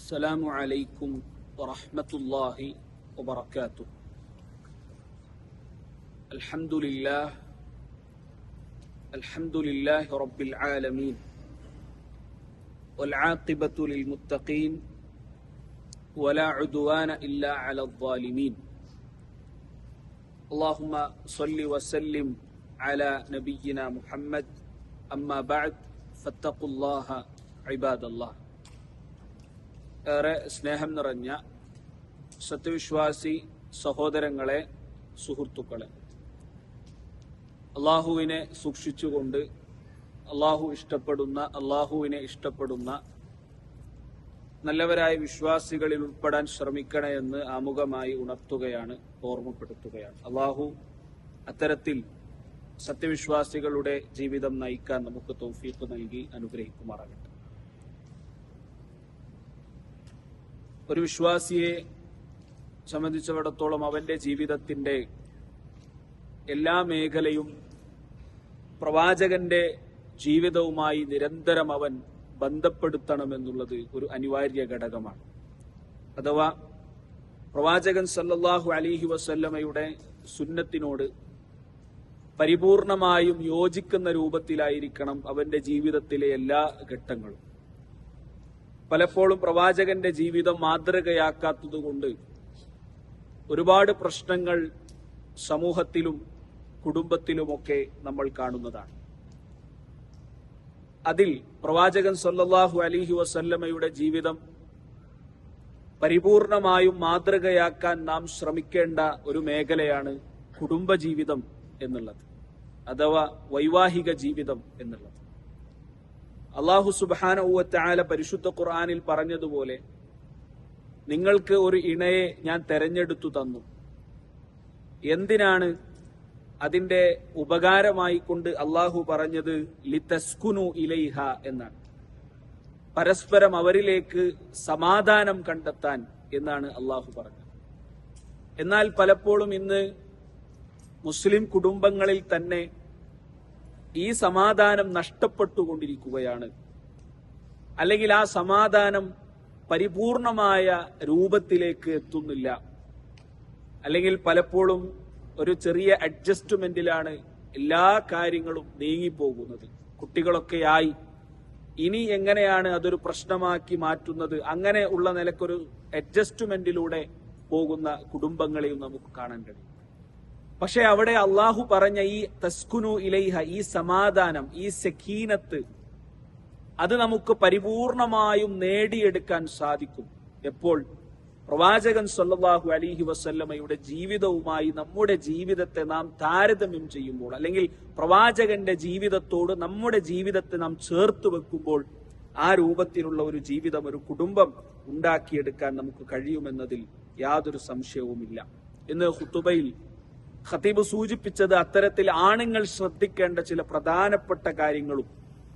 السلام عليكم ورحمة الله وبركاته. الحمد لله رب العالمين والعاقبة للمتقين ولا عدوان إلا على الظالمين. اللهم صل وسلم على نبينا محمد. أما بعد فاتقوا الله عباد الله. ഏറെ സ്നേഹം നിറഞ്ഞ സത്യവിശ്വാസി സഹോദരങ്ങളെ, സുഹൃത്തുക്കളെ, അള്ളാഹുവിനെ സൂക്ഷിച്ചുകൊണ്ട് അള്ളാഹുവിനെ ഇഷ്ടപ്പെടുന്ന നല്ലവരായ വിശ്വാസികളിൽ ഉൾപ്പെടാൻ ശ്രമിക്കണേ എന്ന് ആമുഖമായി ഉണർത്തുകയാണ്, ഓർമ്മപ്പെടുത്തുകയാണ്. അള്ളാഹു അത്തരത്തിൽ സത്യവിശ്വാസികളുടെ ജീവിതം നയിക്കാൻ നമുക്ക് തൗഫീഖ് നൽകി അനുഗ്രഹിക്കുമാറാകട്ടെ. ഒരു വിശ്വാസിയെ സംബന്ധിച്ചിടത്തോളം അവന്റെ ജീവിതത്തിന്റെ എല്ലാ മേഖലയും പ്രവാചകന്റെ ജീവിതവുമായി നിരന്തരം അവൻ ബന്ധപ്പെടുത്തണമെന്നുള്ളത് ഒരു അനിവാര്യ ഘടകമാണ്. അഥവാ പ്രവാചകൻ സല്ലല്ലാഹു അലൈഹി വസല്ലമയുടെ സുന്നത്തിനോട് പരിപൂർണമായും യോജിക്കുന്ന രൂപത്തിലായിരിക്കണം അവന്റെ ജീവിതത്തിലെ എല്ലാ ഘട്ടങ്ങളും. പലപ്പോഴും പ്രവാചകന്റെ ജീവിതം മാതൃകയാക്കാത്തതുകൊണ്ട് ഒരുപാട് പ്രശ്നങ്ങൾ സമൂഹത്തിലും കുടുംബത്തിലുമൊക്കെ നമ്മൾ കാണുന്നതാണ്. അതിൽ പ്രവാചകൻ സല്ലല്ലാഹു അലൈഹി വസല്ലമയുടെ ജീവിതം പരിപൂർണമായും മാതൃകയാക്കാൻ നാം ശ്രമിക്കേണ്ട ഒരു മേഖലയാണ് കുടുംബജീവിതം എന്നുള്ളത്, അഥവാ വൈവാഹിക ജീവിതം എന്നുള്ളത്. അല്ലാഹു സുബ്ഹാനഹു വ തആല പരിശുദ്ധ ഖുർആനിൽ പറഞ്ഞതുപോലെ, നിങ്ങൾക്ക് ഒരു ഇണയെ ഞാൻ തെരഞ്ഞെടുത്തു തന്നു. എന്തിനാണ്? അതിന്റെ ഉപകാരമായി കൊണ്ട് അല്ലാഹു പറഞ്ഞത് ലിതസ്കുനു ഇലൈഹ എന്നാണ്. പരസ്പരം അവരിലേക്ക് സമാധാനം കണ്ടെത്താൻ എന്നാണ് അല്ലാഹു പറഞ്ഞത്. എന്നാൽ പലപ്പോഴും ഇന്ന് മുസ്ലിം കുടുംബങ്ങളിൽ തന്നെ ഈ സമാധാനം നഷ്ടപ്പെട്ടുകൊണ്ടിരിക്കുകയാണ്. അല്ലെങ്കിൽ ആ സമാധാനം പരിപൂർണമായ രൂപത്തിലേക്ക് എത്തുന്നില്ല. അല്ലെങ്കിൽ പലപ്പോഴും ഒരു ചെറിയ അഡ്ജസ്റ്റ്മെന്റിലാണ് എല്ലാ കാര്യങ്ങളും നീങ്ങിപ്പോകുന്നത്. കുട്ടികളൊക്കെയായി ഇനി എങ്ങനെയാണ് അതൊരു പ്രശ്നമാക്കി മാറ്റുന്നത്? അങ്ങനെ ഉള്ള നിലക്കൊരു അഡ്ജസ്റ്റ്മെന്റിലൂടെ പോകുന്ന കുടുംബങ്ങളെയും നമുക്ക് കാണാൻ കഴിയും. പക്ഷെ അവിടെ അള്ളാഹു പറഞ്ഞ ഈ തസ്കുനു ഇലൈഹ, ഈ സമാധാനം, ഈ സക്കീനത്ത്, അത് നമുക്ക് പരിപൂർണമായും നേടിയെടുക്കാൻ സാധിക്കും എപ്പോൾ? പ്രവാചകൻ സല്ലല്ലാഹു അലൈഹി വസല്ലമയുടെ ജീവിതവുമായി നമ്മുടെ ജീവിതത്തെ നാം താരതമ്യം ചെയ്യുമ്പോൾ, അല്ലെങ്കിൽ പ്രവാചകന്റെ ജീവിതത്തോട് നമ്മുടെ ജീവിതത്തെ നാം ചേർത്ത് വെക്കുമ്പോൾ, ആ രൂപത്തിലുള്ള ഒരു ജീവിതം, ഒരു കുടുംബം ഉണ്ടാക്കിയെടുക്കാൻ നമുക്ക് കഴിയുമെന്നതിൽ യാതൊരു സംശയവുമില്ല. ഇന്ന് ഖുതുബയിൽ ഖതീബ് സൂചിപ്പിച്ചത് അത്തരത്തിൽ ആണുങ്ങൾ ശ്രദ്ധിക്കേണ്ട ചില പ്രധാനപ്പെട്ട കാര്യങ്ങളും,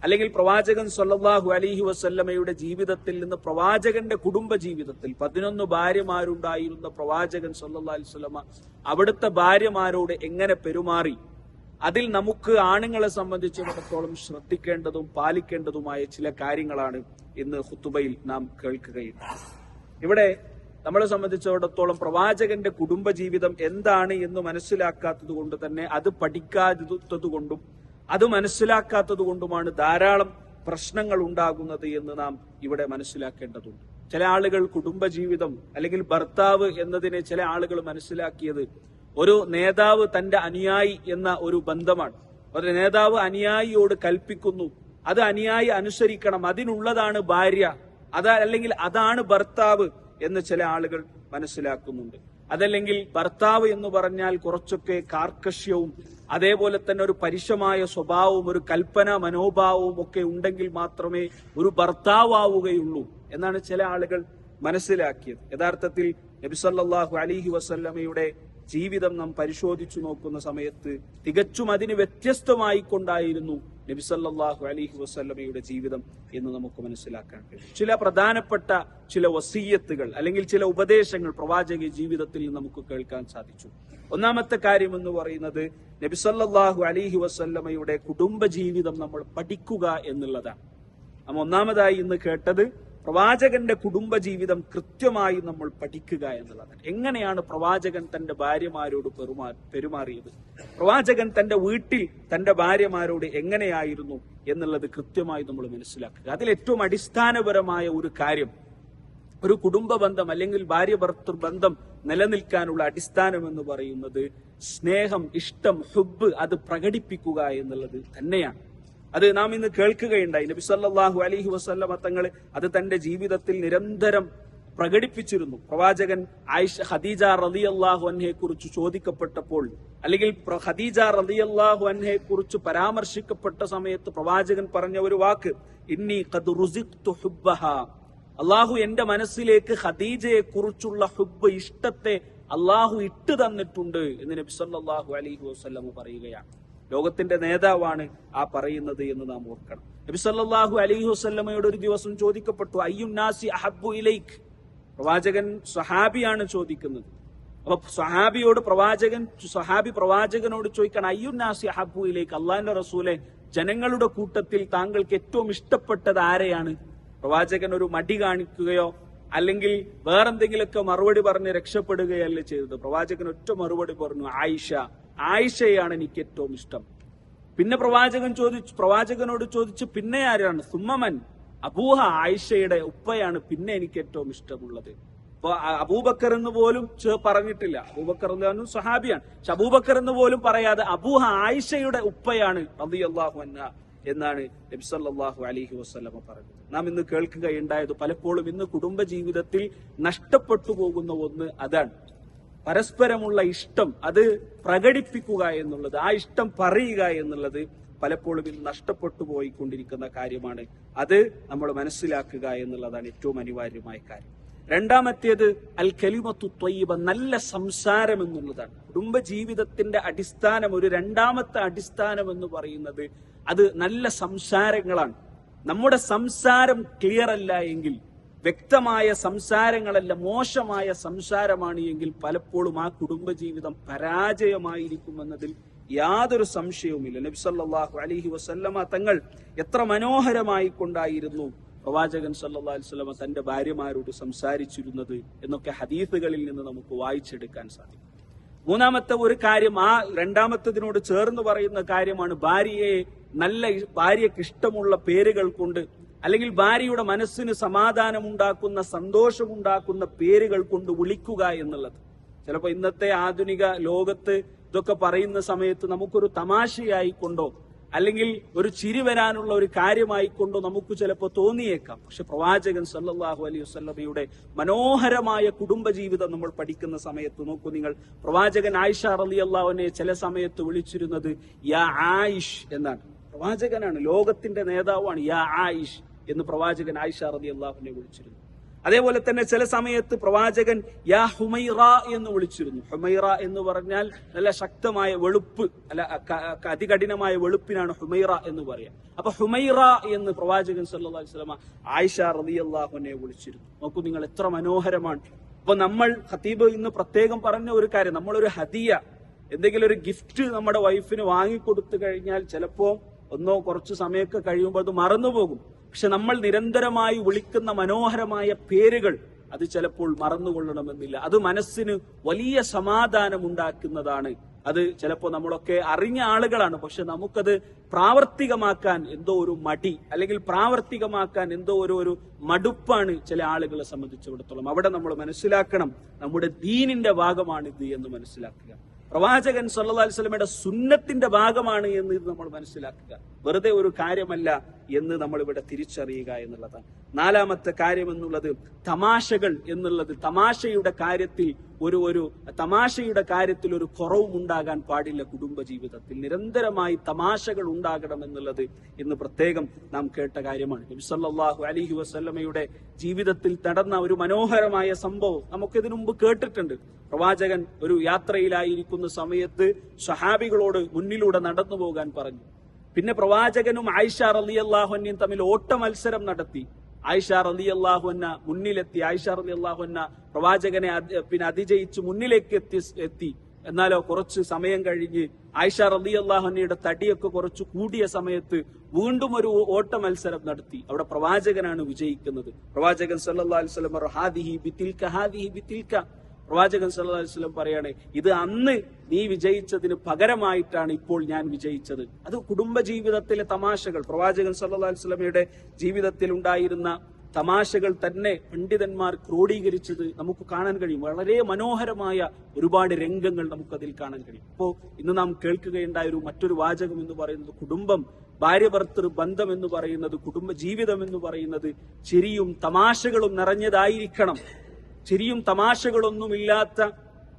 അല്ലെങ്കിൽ പ്രവാചകൻ സല്ലല്ലാഹു അലൈഹി വസല്ലമയുടെ ജീവിതത്തിൽ നിന്ന് പ്രവാചകന്റെ കുടുംബ ജീവിതത്തിൽ 11 ഭാര്യമാരുണ്ടായിരുന്ന പ്രവാചകൻ സല്ലല്ലാഹു അലൈഹി വസല്ലമ അവിടുത്തെ ഭാര്യമാരോട് എങ്ങനെ പെരുമാറി, അതിൽ നമുക്ക് ആണുങ്ങളെ സംബന്ധിച്ചിടത്തോളം ശ്രദ്ധിക്കേണ്ടതും പാലിക്കേണ്ടതുമായ ചില കാര്യങ്ങളാണ് ഇന്ന് ഖുതുബയിൽ നാം കേൾക്കുകയുണ്ടായി. ഇവിടെ നമ്മളെ സംബന്ധിച്ചിടത്തോളം പ്രവാചകന്റെ കുടുംബജീവിതം എന്താണ് എന്ന് മനസ്സിലാക്കാത്തത് കൊണ്ട് തന്നെ, അത് പഠിക്കാത്തത് കൊണ്ടും അത് മനസ്സിലാക്കാത്തത് കൊണ്ടുമാണ് ധാരാളം പ്രശ്നങ്ങൾ ഉണ്ടാകുന്നത് എന്ന് നാം ഇവിടെ മനസ്സിലാക്കേണ്ടതുണ്ട്. ചില ആളുകൾ കുടുംബജീവിതം അല്ലെങ്കിൽ ഭർത്താവ് എന്നതിനെ ചില ആളുകൾ മനസ്സിലാക്കിയത് ഒരു നേതാവ് തന്റെ അനുയായി എന്ന ഒരു ബന്ധമാണ്. ഒരു നേതാവ് അനുയായിയോട് കൽപ്പിക്കുന്നു, അത് അനുയായി അനുസരിക്കണം, അതിനുള്ളതാണ് ഭാര്യ, അല്ലെങ്കിൽ അതാണ് ഭർത്താവ് എന്ന് ചില ആളുകൾ മനസ്സിലാക്കുന്നുണ്ട്. അതല്ലെങ്കിൽ ഭർത്താവ് എന്ന് പറഞ്ഞാൽ കുറച്ചൊക്കെ കാർക്കശ്യവും അതേപോലെ തന്നെ ഒരു പരുഷമായ സ്വഭാവവും ഒരു കൽപ്പന മനോഭാവവും ഒക്കെ ഉണ്ടെങ്കിൽ മാത്രമേ ഒരു ഭർത്താവുകയുള്ളൂ എന്നാണ് ചില ആളുകൾ മനസ്സിലാക്കിയത്. യഥാർത്ഥത്തിൽ നബി സല്ലല്ലാഹു അലൈഹി വസല്ലമയുടെ ജീവിതം നാം പരിശോധിച്ചു നോക്കുന്ന സമയത്ത് തികച്ചും അതിന് വ്യത്യസ്തമായി കൊണ്ടായിരുന്നു നബി സല്ലല്ലാഹു അലൈഹി വസല്ലമയുടെ ജീവിതം എന്ന് നമുക്ക് മനസ്സിലാക്കാൻ കഴിയും. ചില പ്രധാനപ്പെട്ട ചില വസീയത്തുകൾ അല്ലെങ്കിൽ ചില ഉപദേശങ്ങൾ പ്രവാചക ജീവിതത്തിൽ നമുക്ക് കേൾക്കാൻ സാധിച്ചു. ഒന്നാമത്തെ കാര്യം എന്ന് പറയുന്നത് നബി സല്ലല്ലാഹു അലൈഹി വസല്ലമയുടെ കുടുംബ ജീവിതം നമ്മൾ പഠിക്കുക എന്നുള്ളതാണ്. ഒന്നാമതായി ഇന്ന് കേട്ടത് പ്രവാചകന്റെ കുടുംബജീവിതം കൃത്യമായി നമ്മൾ പഠിക്കുക എന്നുള്ളതാണ്. എങ്ങനെയാണ് പ്രവാചകൻ തന്റെ ഭാര്യമാരോട് പെരുമാറിയത്, പ്രവാചകൻ തന്റെ വീട്ടിൽ തന്റെ ഭാര്യമാരോട് എങ്ങനെയായിരുന്നു എന്നുള്ളത് കൃത്യമായി നമ്മൾ മനസ്സിലാക്കുക. അതിലേറ്റവും അടിസ്ഥാനപരമായ ഒരു കാര്യം, ഒരു കുടുംബ ബന്ധം അല്ലെങ്കിൽ ഭാര്യ ഭർത്തൃ ബന്ധം നിലനിൽക്കാനുള്ള അടിസ്ഥാനം എന്ന് പറയുന്നത് സ്നേഹം, ഇഷ്ടം, ഹുബ്ബ് അത് പ്രകടിപ്പിക്കുക എന്നുള്ളത് തന്നെയാണ്. അത് നാം ഇന്ന് കേൾക്കുകയുണ്ടായി. നബി സല്ലല്ലാഹു അലൈഹി വസല്ലമ തങ്ങൾ അത് തന്റെ ജീവിതത്തിൽ നിരന്തരം പ്രകടിപ്പിച്ചിരുന്നു. പ്രവാചകൻ ഖദീജ റളിയല്ലാഹു അൻഹയെ കുറിച്ച് ചോദിക്കപ്പെട്ടപ്പോൾ, അല്ലെങ്കിൽ ഖദീജ റളിയല്ലാഹു അൻഹയെ കുറിച്ച് പരാമർശിക്കപ്പെട്ട സമയത്ത് പ്രവാചകൻ പറഞ്ഞ ഒരു വാക്ക്, ഇന്നി ഖദ് റുസിഖ്തു ഹുബ്ബഹാ, അള്ളാഹു എന്റെ മനസ്സിലേക്ക് ഖദീജയെ കുറിച്ചുള്ള ഹുബ്ബ്, ഇഷ്ടത്തെ അള്ളാഹു ഇട്ട് തന്നിട്ടുണ്ട് എന്ന് നബി സല്ലല്ലാഹു അലൈഹി വസല്ലം പറയുകയാണ്. ലോകത്തിന്റെ നേതാവാണ് ആ പറയുന്നത് എന്ന് നാം ഓർക്കണം. നബി സല്ലല്ലാഹു അലൈഹി വസല്ലമയോട് ഒരു ദിവസം ചോദിക്കപ്പെട്ടു, അയ്യുൻ നാസി അഹബ്ബു ഇലൈക്. പ്രവാചകൻ സ്വഹാബിയാണ് ചോദിക്കുന്നത്. അപ്പൊ സ്വഹാബി പ്രവാചകനോട് ചോദിക്കണം, അയ്യുൻ നാസി അഹബ്ബു ഇലൈക്, അള്ളാഹിന്റെ റസൂലെ, ജനങ്ങളുടെ കൂട്ടത്തിൽ താങ്കൾക്ക് ഏറ്റവും ഇഷ്ടപ്പെട്ടത് ആരെയാണ്? പ്രവാചകൻ ഒരു മടി കാണിക്കുകയോ അല്ലെങ്കിൽ വേറെന്തെങ്കിലുമൊക്കെ മറുപടി പറഞ്ഞ് രക്ഷപ്പെടുകയല്ല ചെയ്തത്. പ്രവാചകൻ ഒറ്റ മറുപടി പറഞ്ഞു, ആയിഷയാണ് എനിക്ക് ഏറ്റവും ഇഷ്ടം. പിന്നെ പ്രവാചകനോട് ചോദിച്ചു, പിന്നെ ആരാണ്? സുമ്മമൻ, അബൂഹ, ആയിഷയുടെ ഉപ്പയാണ് പിന്നെ എനിക്ക് ഏറ്റവും ഇഷ്ടമുള്ളത്. അപ്പൊ അബൂബക്കർ എന്ന് പോലും പറഞ്ഞിട്ടില്ല. അബൂബക്കർ സ്വഹാബിയാണ്, പക്ഷെ അബൂബക്കർ എന്ന് പോലും പറയാതെ അബൂഹ, ആയിഷയുടെ ഉപ്പയാണ് റളിയല്ലാഹു അൻഹ എന്നാണ് നബി സല്ലല്ലാഹു അലൈഹി വസല്ലമ പറഞ്ഞത്. നാം ഇന്ന് കേൾക്കുകയുണ്ടായത് പലപ്പോഴും ഇന്ന് കുടുംബജീവിതത്തിൽ നഷ്ടപ്പെട്ടു പോകുന്ന ഒന്ന് അതാണ്. പരസ്പരമുള്ള ഇഷ്ടം അത് പ്രകടിപ്പിക്കുക എന്നുള്ളത്, ആ ഇഷ്ടം പറയുക എന്നുള്ളത് പലപ്പോഴും ഇന്ന് നഷ്ടപ്പെട്ടു പോയിക്കൊണ്ടിരിക്കുന്ന കാര്യമാണ്. അത് നമ്മൾ മനസ്സിലാക്കുക എന്നുള്ളതാണ് ഏറ്റവും അനിവാര്യമായ കാര്യം. രണ്ടാമത്തേത് അൽ കലിമത്തു ത്വയ്യിബ, നല്ല സംസാരം എന്നുള്ളതാണ്. കുടുംബജീവിതത്തിന്റെ അടിസ്ഥാനം, ഒരു രണ്ടാമത്തെ അടിസ്ഥാനം എന്ന് പറയുന്നത് അത് നല്ല സംസാരങ്ങളാണ്. നമ്മുടെ സംസാരം ക്ലിയർ അല്ല എങ്കിൽ, വ്യക്തമായ സംസാരങ്ങളല്ല, മോശമായ സംസാരമാണ് എങ്കിൽ പലപ്പോഴും ആ കുടുംബജീവിതം പരാജയമായിരിക്കുമെന്നതിൽ യാതൊരു സംശയവുമില്ല. നബി സല്ലല്ലാഹു അലൈഹി വസല്ലമ തങ്ങൾ എത്ര മനോഹരമായി കൊണ്ടായിരുന്നു പ്രവാചകൻ സല്ലല്ലാഹു അലൈഹി വസല്ലമ തന്റെ ഭാര്യമാരോട് സംസാരിച്ചിരുന്നത് എന്നൊക്കെ ഹദീസുകളിൽ നിന്ന് നമുക്ക് വായിച്ചെടുക്കാൻ സാധിക്കും. മൂന്നാമത്തെ ഒരു കാര്യം, ആ രണ്ടാമത്തതിനോട് ചേർന്ന് പറയുന്ന കാര്യമാണ് ഭാര്യയ്ക്ക് ഇഷ്ടമുള്ള പേരുകൾ കൊണ്ട്, അല്ലെങ്കിൽ ഭാര്യയുടെ മനസ്സിന് സമാധാനമുണ്ടാക്കുന്ന, സന്തോഷമുണ്ടാക്കുന്ന പേരുകൾ കൊണ്ട് വിളിക്കുക എന്നുള്ളത്. ചിലപ്പോൾ ഇന്നത്തെ ആധുനിക ലോകത്ത് ഇതൊക്കെ പറയുന്ന സമയത്ത് നമുക്കൊരു തമാശയായിക്കൊണ്ടോ അല്ലെങ്കിൽ ഒരു ചിരി വരാനുള്ള ഒരു കാര്യമായിക്കൊണ്ടോ നമുക്ക് ചിലപ്പോൾ തോന്നിയേക്കാം. പക്ഷെ പ്രവാചകൻ സല്ലല്ലാഹു അലൈഹി വസല്ലമയുടെ മനോഹരമായ കുടുംബജീവിതം നമ്മൾ പഠിക്കുന്ന സമയത്ത് നോക്കൂ നിങ്ങൾ, പ്രവാചകൻ ആയിഷ റളിയല്ലാഹു അൻഹയെ ചില സമയത്ത് വിളിച്ചിരുന്നത് യാ ആയിഷ് എന്നാണ്. പ്രവാചകനാണ്, ലോകത്തിന്റെ നേതാവാണ്. യാ ആയിഷ് എന്ന് പ്രവാചകൻ ആയിഷ റളിയല്ലാഹു അൻഹയെ വിളിച്ചിരുന്നു. അതേപോലെ തന്നെ ചില സമയത്ത് പ്രവാചകൻ യാ ഹുമൈറ എന്ന് വിളിച്ചിരുന്നു. ഹുമൈറ എന്ന് പറഞ്ഞാൽ നല്ല ശക്തമായ വെളുപ്പ്, അല്ല അതികഠിനമായ വെളുപ്പിനാണ് ഹുമൈറ എന്ന് പറയാം. അപ്പൊ ഹുമൈറ എന്ന് പ്രവാചകൻ സല്ലല്ലാഹു അലൈഹി വസല്ലമ ആയിഷ റളിയല്ലാഹു അൻഹയെ വിളിച്ചിരുന്നു. നോക്കൂ നിങ്ങൾ, എത്ര മനോഹരമാണ്. അപ്പൊ നമ്മൾ ഖതീബ് ഇന്ന് പ്രത്യേകം പറഞ്ഞ ഒരു കാര്യം, നമ്മളൊരു ഹദിയ, എന്തെങ്കിലും ഒരു ഗിഫ്റ്റ് നമ്മുടെ വൈഫിന് വാങ്ങിക്കൊടുത്തു കഴിഞ്ഞാൽ ചിലപ്പോ കുറച്ചു സമയമൊക്കെ കഴിയുമ്പോൾ അത് മറന്നുപോകും. പക്ഷെ നമ്മൾ നിരന്തരമായി വിളിക്കുന്ന മനോഹരമായ പേരുകൾ അത് ചിലപ്പോൾ മറന്നുകൊള്ളണമെന്നില്ല. അത് മനസ്സിന് വലിയ സമാധാനം ഉണ്ടാക്കുന്നതാണ്. അത് ചിലപ്പോൾ നമ്മളൊക്കെ അറിഞ്ഞ ആളുകളാണ്, പക്ഷെ നമുക്കത് പ്രാവർത്തികമാക്കാൻ എന്തോ ഒരു മടി, അല്ലെങ്കിൽ പ്രാവർത്തികമാക്കാൻ എന്തോ ഒരു മടുപ്പാണ് ചില ആളുകളെ സംബന്ധിച്ചിടത്തോളം. അവിടെ നമ്മൾ മനസ്സിലാക്കണം, നമ്മുടെ ദീനിന്റെ ഭാഗമാണിത് എന്ന് മനസ്സിലാക്കുക. പ്രവാചകൻ സല്ലല്ലാഹു അലൈഹി വസല്ലമയുടെ സുന്നത്തിന്റെ ഭാഗമാണ് എന്ന് ഇത് നമ്മൾ മനസ്സിലാക്കുക. വെറുതെ ഒരു കാര്യമല്ല എന്ന് നമ്മൾ ഇവിടെ തിരിച്ചറിയുക എന്നുള്ളതാണ്. നാലാമത്തെ കാര്യം എന്നുള്ളത് തമാശകൾ എന്നുള്ളത്. തമാശയുടെ കാര്യത്തിൽ ഒരു കുറവും ഉണ്ടാകാൻ പാടില്ല. കുടുംബജീവിതത്തിൽ നിരന്തരമായി തമാശകൾ ഉണ്ടാകണം എന്നുള്ളത് ഇന്ന് പ്രത്യേകം നാം കേട്ട കാര്യമാണ്. നബി സല്ലല്ലാഹു അലൈഹി വസല്ലമയുടെ ജീവിതത്തിൽ നടന്ന ഒരു മനോഹരമായ സംഭവം നമുക്കിതിനു മുമ്പ് കേട്ടിട്ടുണ്ട്. പ്രവാചകൻ ഒരു യാത്രയിലായിരിക്കുന്ന സമയത്ത് സ്വഹാബികളോട് മുന്നിലൂടെ നടന്നു പോകാൻ പറഞ്ഞു. പിന്നെ പ്രവാചകനും ആയിഷ റളിയല്ലാഹു അൻഹയും തമ്മിൽ ഓട്ട മത്സരം നടത്തി. ആയിഷ റളിയല്ലാഹു അൻഹ മുന്നിലെത്തി. ആയിഷ റളിയല്ലാഹു അൻഹ പ്രവാചകനെ അതിജയിച്ച് മുന്നിലേക്ക് എത്തി. എന്നാലോ കുറച്ച് സമയം കഴിഞ്ഞ് ആയിഷ റളിയല്ലാഹു അൻഹയുടെ തടിയൊക്കെ കുറച്ച് കൂടിയ സമയത്ത് വീണ്ടും ഒരു ഓട്ട മത്സരം നടത്തി. അവിടെ പ്രവാചകനാണ് വിജയിക്കുന്നത്. പ്രവാചകൻ സല്ലല്ലാഹു അലൈഹി വസല്ലം പറഞ്ഞു, ഹാദിഹി ബിതിൽക ഹാദിഹി ബിതിൽക. പ്രവാചകൻ സല്ലല്ലാഹു അലൈഹി വസല്ലം പറയാണ്, ഇത് അന്ന് നീ വിജയിച്ചതിന് പകരമായിട്ടാണ് ഇപ്പോൾ ഞാൻ വിജയിച്ചത്. അത് കുടുംബജീവിതത്തിലെ തമാശകൾ, പ്രവാചകൻ സല്ലല്ലാഹു അലൈഹി വസല്ലമയുടെ ജീവിതത്തിൽ ഉണ്ടായിരുന്ന തമാശകൾ തന്നെ പണ്ഡിതന്മാർ ക്രോഡീകരിച്ചത് നമുക്ക് കാണാൻ കഴിയും. വളരെ മനോഹരമായ ഒരുപാട് രംഗങ്ങൾ നമുക്കതിൽ കാണാൻ കഴിയും. ഇപ്പോ ഇന്ന് നാം കേൾക്കുകയുണ്ടായ മറ്റൊരു വാചകം എന്ന് പറയുന്നത്, കുടുംബം, ഭാര്യ ഭർത്തൃ ബന്ധം എന്ന് പറയുന്നത്, കുടുംബ ജീവിതം എന്ന് പറയുന്നത് ചിരിയും തമാശകളും നിറഞ്ഞതായിരിക്കണം. ചിരിയും തമാശകളൊന്നുമില്ലാത്ത,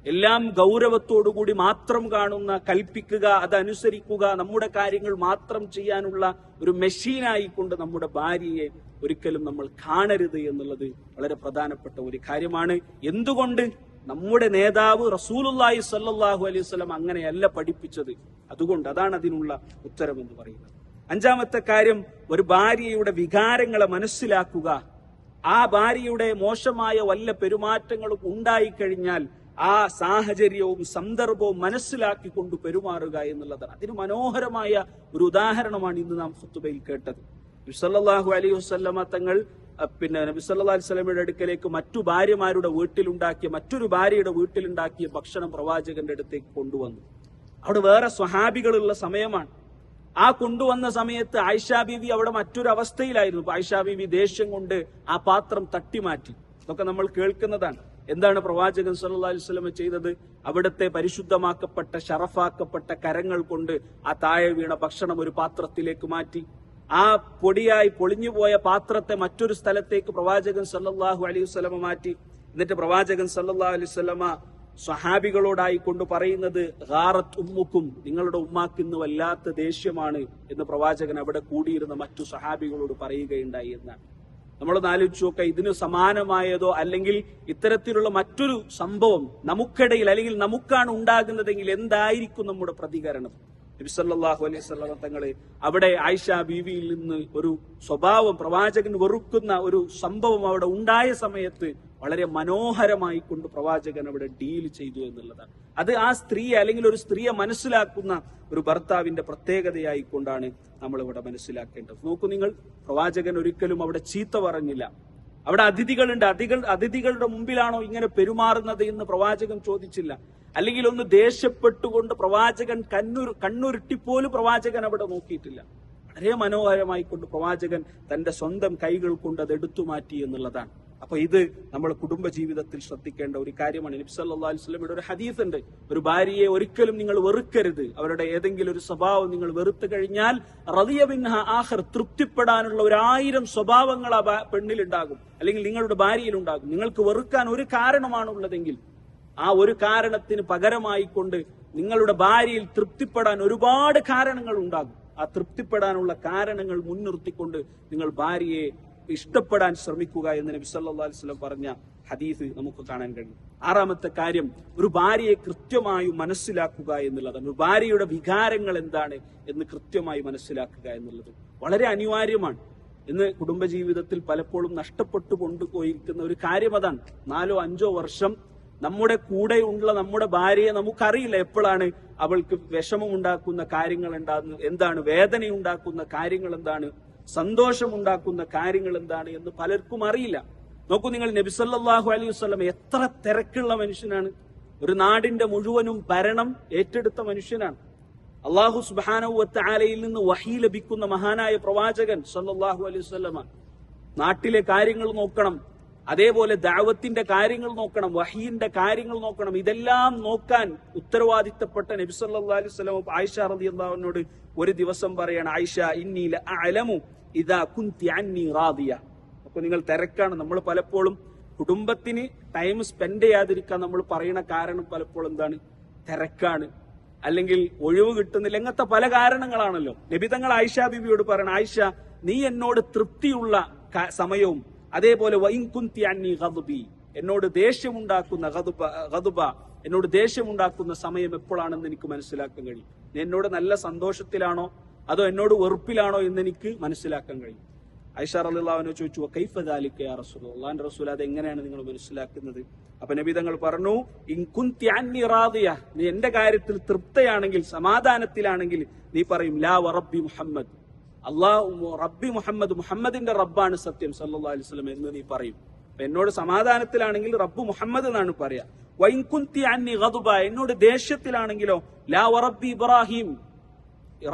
എല്ലാം ഗൗരവത്തോടുകൂടി മാത്രം കാണുന്ന, കൽപ്പിക്കുക, അതനുസരിക്കുക, നമ്മുടെ കാര്യങ്ങൾ മാത്രം ചെയ്യാനുള്ള ഒരു മെഷീനായിക്കൊണ്ട് നമ്മുടെ ഭാര്യയെ ഒരിക്കലും നമ്മൾ കാണരുത് എന്നുള്ളത് വളരെ പ്രധാനപ്പെട്ട ഒരു കാര്യമാണ്. എന്തുകൊണ്ട്? നമ്മുടെ നേതാവ് റസൂലുള്ളാഹി സ്വല്ലല്ലാഹു അലൈഹി വസല്ലം അങ്ങനെയല്ല പഠിപ്പിച്ചത്. അതുകൊണ്ട് അതാണ് അതിനുള്ള ഉത്തരം എന്ന് പറയുന്നത്. അഞ്ചാമത്തെ കാര്യം, ഒരു ഭാര്യയുടെ വികാരങ്ങളെ മനസ്സിലാക്കുക. ആ ഭാര്യയുടെ മോശമായ വല്ല പെരുമാറ്റങ്ങളും ഉണ്ടായിക്കഴിഞ്ഞാൽ ആ സാഹചര്യവും സന്ദർഭവും മനസ്സിലാക്കിക്കൊണ്ട് പെരുമാറുക എന്നുള്ളതാണ്. അതിന് മനോഹരമായ ഒരു ഉദാഹരണമാണ് ഇന്ന് നാം ഖുതുബയിൽ കേട്ടത്. നബി സല്ലല്ലാഹു അലൈഹി വസല്ലമ തങ്ങൾ നബി സല്ലല്ലാഹു അലൈഹി വസല്ലമയുടെ അടുക്കലേക്ക് മറ്റു ഭാര്യമാരുടെ വീട്ടിലുണ്ടാക്കിയ, മറ്റൊരു ഭാര്യയുടെ വീട്ടിലുണ്ടാക്കിയ ഭക്ഷണം പ്രവാചകന്റെ അടുത്തേക്ക് കൊണ്ടുവന്നു. അവിടെ വേറെ സ്വഹാബികളുള്ള സമയമാണ്. ആ കൊണ്ടുവന്ന സമയത്ത് ആയിഷ ബീവി അവിടെ മറ്റൊരു അവസ്ഥയിലായിരുന്നു. ആയിഷ ബീവി ദേഷ്യം കൊണ്ട് ആ പാത്രം തട്ടിമാറ്റി. ഇതൊക്കെ നമ്മൾ കേൾക്കുന്നതാണ്. എന്താണ് പ്രവാചകൻ സല്ലല്ലാഹു അലൈഹി വസല്ലം ചെയ്തത്? അവിടുത്തെ പരിശുദ്ധമാക്കപ്പെട്ട, ശറഫാക്കപ്പെട്ട കരങ്ങൾ കൊണ്ട് ആ താഴെ വീണ ഭക്ഷണം ഒരു പാത്രത്തിലേക്ക് മാറ്റി. ആ പൊടിയായി പൊളിഞ്ഞുപോയ പാത്രത്തെ മറ്റൊരു സ്ഥലത്തേക്ക് പ്രവാചകൻ സല്ലല്ലാഹു അലൈഹി വസല്ലം മാറ്റി. എന്നിട്ട് പ്രവാചകൻ സല്ലല്ലാഹു അലൈഹി വസല്ലമ സ്വഹാബികളോടായി കൊണ്ട് പറയുന്നത്, ഗാറത്ത് ഉമ്മുക്കും, നിങ്ങളുടെ ഉമ്മാക്ക് ഇന്ന് വല്ലാത്ത ദേഷ്യമാണ് എന്ന് പ്രവാചകൻ അവിടെ കൂടിയിരുന്ന മറ്റു സ്വഹാബികളോട് പറയുകയുണ്ടായി എന്നാണ്. നമ്മളൊന്ന് ആലോചിച്ച് നോക്കുക. ഇതിന് സമാനമായതോ അല്ലെങ്കിൽ ഇത്തരത്തിലുള്ള മറ്റൊരു സംഭവം നമുക്കിടയിൽ അല്ലെങ്കിൽ നമുക്കാണ് ഉണ്ടാകുന്നതെങ്കിൽ എന്തായിരിക്കും നമ്മുടെ പ്രതികരണം? നബി സല്ലല്ലാഹു അലൈഹി വസല്ലം തങ്ങളെ അവിടെ ആയിഷ ബീവിയിൽ നിന്ന് ഒരു സ്വഭാവം, പ്രവാചകൻ വെറുക്കുന്ന ഒരു സംഭവം അവിടെ ഉണ്ടായ സമയത്ത് വളരെ മനോഹരമായി കൊണ്ട് പ്രവാചകൻ അവിടെ ഡീൽ ചെയ്തു എന്നുള്ളതാണ്. അത് ആ സ്ത്രീയെ അല്ലെങ്കിൽ ഒരു സ്ത്രീയെ മനസ്സിലാക്കുന്ന ഒരു ഭർത്താവിന്റെ പ്രത്യേകതയായിക്കൊണ്ടാണ് നമ്മൾ ഇവിടെ മനസ്സിലാക്കേണ്ടത്. നോക്കൂ നിങ്ങൾ, പ്രവാചകൻ ഒരിക്കലും അവിടെ ചീത്ത പറഞ്ഞില്ല. അവിടെ അതിഥികളുണ്ട്, അതിഥികളുടെ മുമ്പിലാണോ ഇങ്ങനെ പെരുമാറുന്നത് എന്ന് പ്രവാചകൻ ചോദിച്ചില്ല. അല്ലെങ്കിൽ ഒന്ന് ദേഷ്യപ്പെട്ടുകൊണ്ട് പ്രവാചകൻ കണ്ണുരുട്ടിപ്പോലും പ്രവാചകൻ അവിടെ നോക്കിയിട്ടില്ല. വളരെ മനോഹരമായി കൊണ്ട് പ്രവാചകൻ തന്റെ സ്വന്തം കൈകൾ കൊണ്ട് അത് എടുത്തു മാറ്റി എന്നുള്ളതാണ്. അപ്പൊ ഇത് നമ്മൾ കുടുംബജീവിതത്തിൽ ശ്രദ്ധിക്കേണ്ട ഒരു കാര്യമാണ്. നബി സല്ലല്ലാഹു അലൈഹി വസല്ലമയുടെ ഒരു ഹദീസ് ഉണ്ട്, ഒരു ഭാര്യയെ ഒരിക്കലും നിങ്ങൾ വെറുക്കരുത്. അവരുടെ ഏതെങ്കിലും ഒരു സ്വഭാവം നിങ്ങൾ വെറുത്തു കഴിഞ്ഞാൽ റളിയ മിൻഹ ആഖർ, തൃപ്തിപ്പെടാനുള്ള 1000 സ്വഭാവങ്ങൾ ആ പെണ്ണിലുണ്ടാകും, അല്ലെങ്കിൽ നിങ്ങളുടെ ഭാര്യയിലുണ്ടാകും. നിങ്ങൾക്ക് വെറുക്കാൻ ഒരു കാരണമാണുള്ളതെങ്കിൽ ആ ഒരു കാരണത്തിന് പകരമായിക്കൊണ്ട് നിങ്ങളുടെ ഭാര്യയിൽ തൃപ്തിപ്പെടാൻ ഒരുപാട് കാരണങ്ങൾ ഉണ്ടാകും. ആ തൃപ്തിപ്പെടാനുള്ള കാരണങ്ങൾ മുൻനിർത്തിക്കൊണ്ട് നിങ്ങൾ ഭാര്യയെ ഇഷ്ടപ്പെടാൻ ശ്രമിക്കുക എന്ന് നബി സല്ലല്ലാഹു അലൈഹി വസല്ലം പറഞ്ഞ ഹദീസ് നമുക്ക് കാണാൻ കഴിയും. ആറാമത്തെ കാര്യം, ഒരു ഭാര്യയെ കൃത്യമായി മനസ്സിലാക്കുക എന്നുള്ളതാണ്. ഒരു ഭാര്യയുടെ വികാരങ്ങൾ എന്താണ് എന്ന് കൃത്യമായി മനസ്സിലാക്കുക എന്നുള്ളത് വളരെ അനിവാര്യമാണ്. ഇന്ന് കുടുംബജീവിതത്തിൽ പലപ്പോഴും നഷ്ടപ്പെട്ടു കൊണ്ടുപോയിരിക്കുന്ന ഒരു കാര്യം അതാണ്. 4-5 വർഷം നമ്മുടെ കൂടെയുള്ള നമ്മുടെ ഭാര്യയെ നമുക്കറിയില്ല എപ്പോഴാണ് അവൾക്ക് വിഷമമുണ്ടാക്കുന്ന കാര്യങ്ങൾ എന്താണ്, വേദനയുണ്ടാക്കുന്ന കാര്യങ്ങൾ എന്താണ്, സന്തോഷമുണ്ടാക്കുന്ന കാര്യങ്ങൾ എന്താണ് എന്ന് പലർക്കും അറിയില്ല. നോക്കൂ നിങ്ങൾ, നബി സല്ലല്ലാഹു അലൈഹി വസല്ലം എത്ര തിരക്കുള്ള മനുഷ്യനാണ്. ഒരു നാടിന്റെ മുഴുവനും ഭരണം ഏറ്റെടുത്ത മനുഷ്യനാണ്. അല്ലാഹു സുബ്ഹാനഹു വ തആലയിൽ നിന്ന് വഹി ലഭിക്കുന്ന മഹാനായ പ്രവാചകൻ സല്ലല്ലാഹു അലൈഹി വസല്ലം നാട്ടിലെ കാര്യങ്ങൾ നോക്കണം, അതേപോലെ ദഅവത്തിന്റെ കാര്യങ്ങൾ നോക്കണം, വഹീന്റെ കാര്യങ്ങൾ നോക്കണം. ഇതെല്ലാം നോക്കാൻ ഉത്തരവാദിത്തപ്പെട്ട നബി സല്ലല്ലാഹു അലൈഹി വസല്ലം ആയിഷ റളിയല്ലാഹു അൻഹയോട് ഒരു ദിവസം പറയാണ്, ആയിഷ ഇന്നി ലഅലമു ഇദാ കുൻതി അന്നി റാദിയ. അപ്പൊ നിങ്ങൾ തിരക്കാണ്. നമ്മൾ പലപ്പോഴും കുടുംബത്തിന് ടൈം സ്പെൻഡ് ചെയ്യാതിരിക്കാൻ നമ്മൾ പറയുന്ന കാരണം പലപ്പോഴും എന്താണ്, തിരക്കാണ്, അല്ലെങ്കിൽ ഒഴിവ് കിട്ടുന്നില്ല, ഇങ്ങനത്തെ പല കാരണങ്ങളാണല്ലോ. നബി തങ്ങൾ ആയിഷ ബീവിയോട് പറയണം, ആയിഷ നീ എന്നോട് തൃപ്തിയുള്ള സമയവും അതേപോലെ വഇൻ കുൻതി അന്നി ഗദ്ബി, എന്നോട് ദേഷ്യമുണ്ടാക്കുന്ന ഗദ്ബ, എന്നോട് ദേഷ്യമുണ്ടാക്കുന്ന സമയം എപ്പോഴാണെന്ന് എനിക്ക് മനസ്സിലാക്കാൻ കഴിയും. നീ എന്നോട് നല്ല സന്തോഷത്തിലാണോ അതോ എന്നോട് വെറുപ്പിലാണോ എന്ന് എനിക്ക് മനസ്സിലാക്കാൻ കഴിയും. ആയിഷ റളിയല്ലാഹു അൻഹ ചോദിച്ചു, കൈഫ ദാലിക യാ റസൂലല്ലാഹ്, അല്ലാഹുവിന്റെ റസൂൽ അത് എങ്ങനെയാണ് നിങ്ങൾ മനസ്സിലാക്കുന്നത്? അപ്പൊ നബി തങ്ങൾ പറഞ്ഞു, ഇൻ കുൻതി അന്നി റാദിയ, നീ എന്റെ കാര്യത്തിൽ തൃപ്തയാണെങ്കിൽ, സമാധാനത്തിലാണെങ്കിൽ നീ പറയും ലാ വറബ്ബി മുഹമ്മദ്, അല്ലാഹു റബ്ബി മുഹമ്മദ്, മുഹമ്മദിന്റെ റബ്ബാണ് സത്യം സല്ലല്ലാഹു അലൈഹി വസല്ലം എന്ന് നീ പറയും. അപ്പൊ എന്നോട് സമാധാനത്തിലാണെങ്കിൽ റബ്ബ് മുഹമ്മദ് എന്നാണ് പറയാ. വൈൻ കുൻതി അന്നി ഗദ്ബ, എന്നോട് ദേഷ്യത്തിലാണെങ്കിലോ ലാ വറബ്ബി ഇബ്രാഹിം,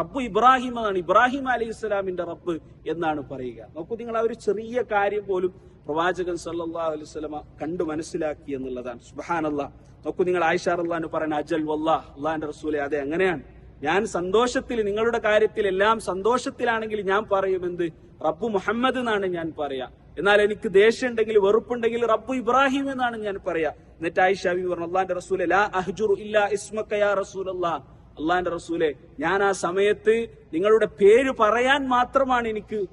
റബ്ബ് ഇബ്രാഹിം എന്നാണ്, ഇബ്രാഹിം അലൈഹി സ്വലാമിന്റെ റബ്ബ് എന്നാണ് പറയുക. നോക്കൂ നിങ്ങൾ, ആ ഒരു ചെറിയ കാര്യം പോലും പ്രവാചകൻ സല്ലല്ലാഹു അലൈഹി വസല്ലമ കണ്ടു മനസ്സിലാക്കി എന്നുള്ളതാണ്. സുബ്ഹാനല്ലാഹ്. നോക്കൂ നിങ്ങൾ, ആയിഷ റളിയല്ലാഹു അൻഹ പറയുന്ന അജൽ വല്ലാഹ്, അല്ലാഹുവിന്റെ റസൂലേ അതെ അങ്ങനെയാണ്, ഞാൻ സന്തോഷത്തിൽ, നിങ്ങളുടെ കാര്യത്തിൽ എല്ലാം സന്തോഷത്തിലാണെങ്കിൽ ഞാൻ പറയുമെന്ത്, റബ്ബ് മുഹമ്മദ് എന്നാണ് ഞാൻ പറയാ. എന്നാൽ എനിക്ക് ദേഷ്യം ഉണ്ടെങ്കിൽ, വെറുപ്പുണ്ടെങ്കിൽ റബ്ബ് ഇബ്രാഹിം എന്നാണ് ഞാൻ പറയാ. എന്നിട്ട് ആയിഷ ബീവി പറഞ്ഞു, അല്ലാഹുവിന്റെ റസൂലേ ലാ അഹ്ജുറു ഇല്ലാ ഇസ്മക യാ റസൂലല്ലാഹ്, അള്ളാന്റെ റസൂലെ ഞാൻ ആ സമയത്ത് നിങ്ങളുടെ പേര് പറയാൻ മാത്രമാണ്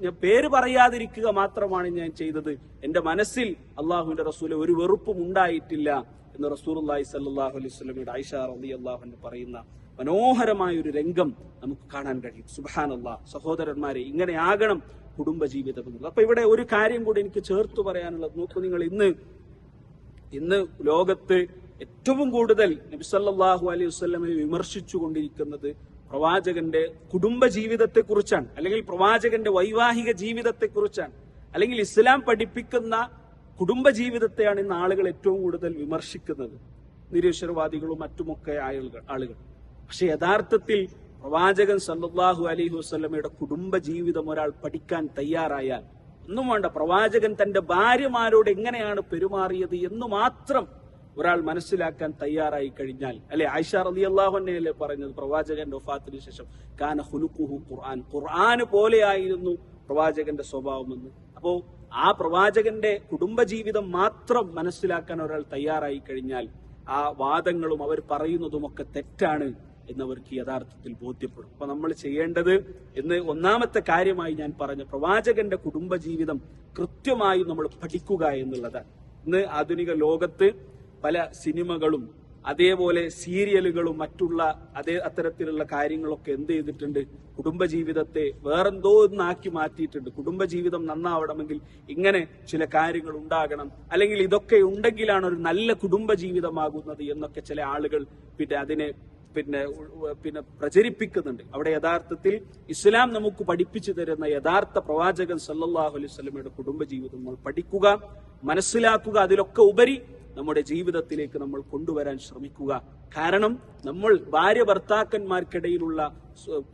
ഞാൻ പേര് പറയാതിരിക്കുക മാത്രമാണ് ഞാൻ ചെയ്തത്. എന്റെ മനസ്സിൽ അള്ളാഹുവിന്റെ റസൂലെ ഒരു വെറുപ്പും ഉണ്ടായിട്ടില്ല എന്ന് റസൂലുള്ളാഹി സ്വല്ലല്ലാഹു അലൈഹി വസല്ലമയുടെ ആയിഷ റളിയല്ലാഹു അൻഹ പറയുന്ന മനോഹരമായ ഒരു രംഗം നമുക്ക് കാണാൻ കഴിയും. സുബ്ഹാനല്ലാഹ്. സഹോദരന്മാരെ, ഇങ്ങനെയാകണം കുടുംബജീവിതം എന്നുള്ളത്. അപ്പൊ ഇവിടെ ഒരു കാര്യം കൂടി എനിക്ക് ചേർത്ത് പറയാനുള്ളത്, നോക്കൂ നിങ്ങൾ, ഇന്ന് ലോകത്ത് ഏറ്റവും കൂടുതൽ നബി സല്ലല്ലാഹു അലൈഹി വസല്ലമയെ വിമർശിച്ചു കൊണ്ടിരിക്കുന്നത് പ്രവാചകന്റെ കുടുംബ ജീവിതത്തെ കുറിച്ചാണ്, അല്ലെങ്കിൽ പ്രവാചകന്റെ വൈവാഹിക ജീവിതത്തെ കുറിച്ചാണ്, അല്ലെങ്കിൽ ഇസ്ലാം പഠിപ്പിക്കുന്ന കുടുംബ ജീവിതത്തെയാണ് ഇന്ന് ആളുകൾ ഏറ്റവും കൂടുതൽ വിമർശിക്കുന്നത്, നിരീശ്വരവാദികളും മറ്റുമൊക്കെ ആളുകൾ. പക്ഷെ യഥാർത്ഥത്തിൽ പ്രവാചകൻ സല്ലല്ലാഹു അലൈഹി വസല്ലമയുടെ കുടുംബ ജീവിതം ഒരാൾ പഠിക്കാൻ തയ്യാറായാൽ, ഒന്നും വേണ്ട, പ്രവാചകൻ തന്റെ ഭാര്യമാരോട് എങ്ങനെയാണ് പെരുമാറിയത് എന്ന് മാത്രം ഒരാൾ മനസ്സിലാക്കാൻ തയ്യാറായി കഴിഞ്ഞാൽ, അല്ലെ, ആയിഷ റളിയല്ലാഹു അൻഹയല്ലേ പറഞ്ഞത് പ്രവാചകന്റെ വഫാത്തിന് ശേഷം കാന ഖുലുഖുഹു ഖുർആൻ, ഖുർആന് പോലെയായിരുന്നു പ്രവാചകന്റെ സ്വഭാവമെന്ന്. അപ്പോ ആ പ്രവാചകന്റെ കുടുംബജീവിതം മാത്രം മനസ്സിലാക്കാൻ ഒരാൾ തയ്യാറായി കഴിഞ്ഞാൽ ആ വാദങ്ങളും അവർ പറയുന്നതുമൊക്കെ തെറ്റാണ് എന്നവർക്ക് യഥാർത്ഥത്തിൽ ബോധ്യപ്പെടും. അപ്പൊ നമ്മൾ ചെയ്യേണ്ടത്, എന്ന് ഒന്നാമത്തെ കാര്യമായി ഞാൻ പറഞ്ഞ പ്രവാചകന്റെ കുടുംബജീവിതം കൃത്യമായി നമ്മൾ പഠിക്കുക എന്നുള്ളതാണ്. ഇന്ന് ആധുനിക ലോകത്ത് പല സിനിമകളും അതേപോലെ സീരിയലുകളും മറ്റുള്ള അത്തരത്തിലുള്ള കാര്യങ്ങളൊക്കെ എന്ത് ചെയ്തിട്ടുണ്ട്, കുടുംബജീവിതത്തെ വേറെന്തോ ഒന്നാക്കി മാറ്റിയിട്ടുണ്ട്. കുടുംബജീവിതം നന്നാവണമെങ്കിൽ ഇങ്ങനെ ചില കാര്യങ്ങൾ ഉണ്ടാകണം, അല്ലെങ്കിൽ ഇതൊക്കെ ഉണ്ടെങ്കിലാണ് ഒരു നല്ല കുടുംബജീവിതമാകുന്നത് എന്നൊക്കെ ചില ആളുകൾ അതിനെ പ്രചരിപ്പിക്കുന്നുണ്ട്. അവിടെ യഥാർത്ഥത്തിൽ ഇസ്ലാം നമുക്ക് പഠിപ്പിച്ചു തരുന്ന യഥാർത്ഥ പ്രവാചകൻ സല്ലല്ലാഹു അലൈഹി വസല്ലമയുടെ കുടുംബജീവിതം നമ്മൾ പഠിക്കുക, മനസ്സിലാക്കുക, അതിലൊക്കെ ഉപരി നമ്മുടെ ജീവിതത്തിലേക്ക് നമ്മൾ കൊണ്ടുവരാൻ ശ്രമിക്കുക. കാരണം നമ്മൾ ഭാര്യ ഭർത്താക്കന്മാർക്കിടയിലുള്ള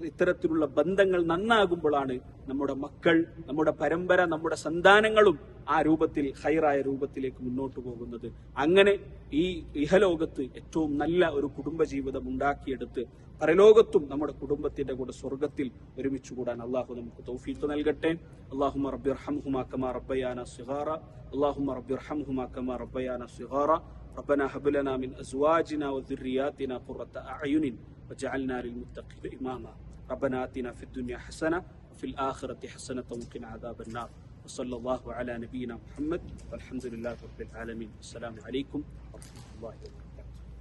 ഇത്തരത്തിലുള്ള ബന്ധങ്ങൾ നന്നാകുമ്പോഴാണ് നമ്മുടെ മക്കൾ, നമ്മുടെ പരമ്പര, നമ്മുടെ സന്താനങ്ങളും ആ രൂപത്തിൽ ഹൈറായ രൂപത്തിലേക്ക് മുന്നോട്ട് പോകുന്നത്. അങ്ങനെ ഈ ഇഹലോകത്ത് ഏറ്റവും നല്ല ഒരു കുടുംബജീവിതം ഉണ്ടാക്കിയെടുത്ത് പരലോകത്തും നമ്മുടെ കുടുംബത്തിന്റെ കൂടെ സ്വർഗത്തിൽ ഒരുമിച്ച് കൂടാൻ അള്ളാഹു നമുക്ക് തൗഫീഖ് നൽകട്ടെ. അല്ലാഹുമ്മ റബ്ബിർഹംഹുമാ കമാ റബ്ബയാനാ സിഗാറ, അല്ലാഹുമ്മ റബ്ബിർഹംഹുമാ കമാ റബ്ബയാനാ സിഗാറ, ربنا هب لنا من ازواجنا وذرياتنا قرة اعين واجعلنا للمتقين اماما ربنا آتنا في الدنيا حسنة وفي الآخرة حسنة وقنا عذاب النار وصلى الله على نبينا محمد والحمد لله رب العالمين. السلام عليكم ورحمة الله وبركاته.